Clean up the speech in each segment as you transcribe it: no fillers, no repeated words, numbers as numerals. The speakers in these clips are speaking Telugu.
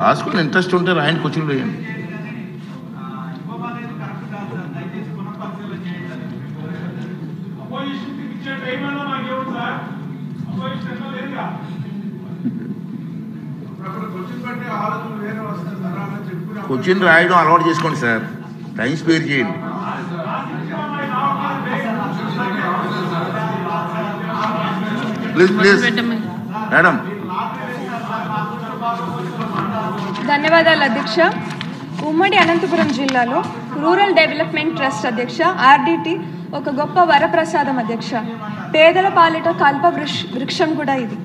రాసుకుని ఇంట్రెస్ట్ ఉంటే రాయండి, కోచింగ్ వేయండి. క్వశ్చన్ రాయడం అలవాటు చేసుకోండి సార్, టైం స్పేర్ చేయండి. Please please madam. ధన్యవాదాలు అధ్యక్ష. ఉమ్మడి అనంతపురం జిల్లాలో రూరల్ డెవలప్మెంట్ ట్రస్ట్ అధ్యక్ష ఆర్డిటి ఒక గొప్ప వరప్రసాదం అధ్యక్ష. పేదల పాలిట కల్ప వృక్షం కూడా ఇది.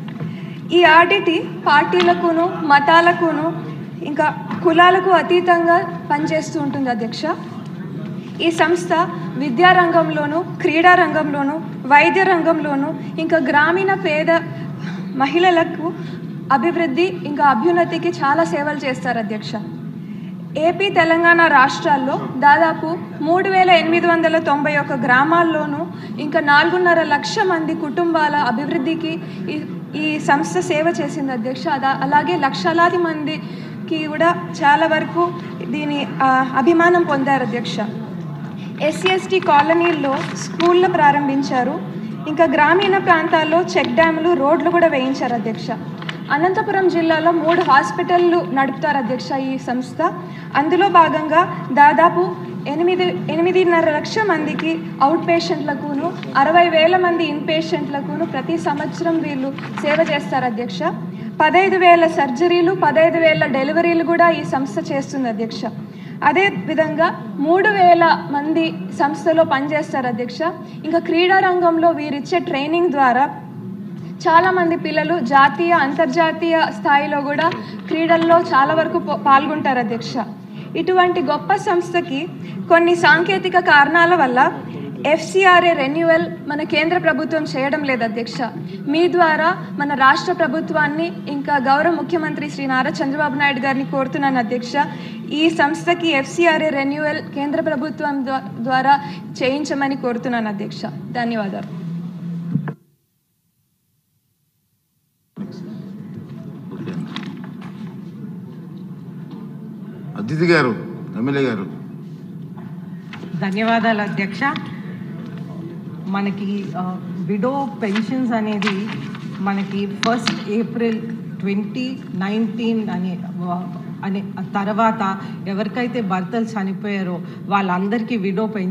ఈ ఆర్డిటి పార్టీలకును మతాలకును ఇంకా కులాలకు అతీతంగా పనిచేస్తూ ఉంటుంది అధ్యక్ష. ఈ సంస్థ విద్యారంగంలోనూ, క్రీడా రంగంలోనూ, వైద్య రంగంలోనూ, ఇంకా గ్రామీణ పేద మహిళలకు అభివృద్ధి ఇంకా అభ్యున్నతికి చాలా సేవలు చేస్తారు అధ్యక్ష. ఏపీ తెలంగాణ రాష్ట్రాల్లో దాదాపు 3891 గ్రామాల్లోనూ ఇంకా 4.5 లక్షల మంది కుటుంబాల అభివృద్ధికి ఈ సంస్థ సేవ చేసింది అధ్యక్ష. అలాగే లక్షలాది మందికి కూడా చాలా వరకు దీని అభిమానం పొందారు అధ్యక్ష. SC/ST కాలనీల్లో స్కూళ్ళు ప్రారంభించారు. ఇంకా గ్రామీణ ప్రాంతాల్లో చెక్ డ్యాములు, రోడ్లు కూడా వేయించారు అధ్యక్ష. అనంతపురం జిల్లాలో 3 హాస్పిటళ్ళు నడుపుతారు అధ్యక్ష ఈ సంస్థ. అందులో భాగంగా దాదాపు 8.5 లక్షల మందికి అవుట్ పేషెంట్లకును 60,000 మంది ఇన్ పేషెంట్లకును ప్రతి సంవత్సరం వీళ్ళు సేవ చేస్తారు అధ్యక్ష. 15,000 సర్జరీలు, 15,000 డెలివరీలు కూడా ఈ సంస్థ చేస్తుంది అధ్యక్ష. అదే విధంగా 3,000 మంది సంస్థలో పనిచేస్తారు అధ్యక్ష. ఇంకా క్రీడా రంగంలో వీరిచ్చే ట్రైనింగ్ ద్వారా చాలామంది పిల్లలు జాతీయ, అంతర్జాతీయ స్థాయిలో కూడా క్రీడల్లో చాలా వరకు పాల్గొంటారు అధ్యక్ష. ఇటువంటి గొప్ప సంస్థకి కొన్ని సాంకేతిక కారణాల వల్ల FCRA రెన్యువల్ మన కేంద్ర ప్రభుత్వం చేయడం లేదు అధ్యక్ష. మీ ద్వారా మన రాష్ట్ర ప్రభుత్వాన్ని ఇంకా గౌరవ ముఖ్యమంత్రి శ్రీ నారా చంద్రబాబు నాయుడు గారిని కోరుతున్నాను అధ్యక్ష. ఈ సంస్థకి FCRA రెన్యువల్ కేంద్ర ప్రభుత్వం ద్వారా చేయించమని కోరుతున్నాను అధ్యక్ష. ధన్యవాదాలు. అతిథి గారు, ఎమ్మెల్యే గారు. ధన్యవాదాలు అధ్యక్ష. మనకి విడో పెన్షన్స్ అనేది మనకి 1 ఏప్రిల్ 2019 అనే తర్వాత ఎవరికైతే భర్తలు చనిపోయారో వాళ్ళందరికీ విడో పెన్షన్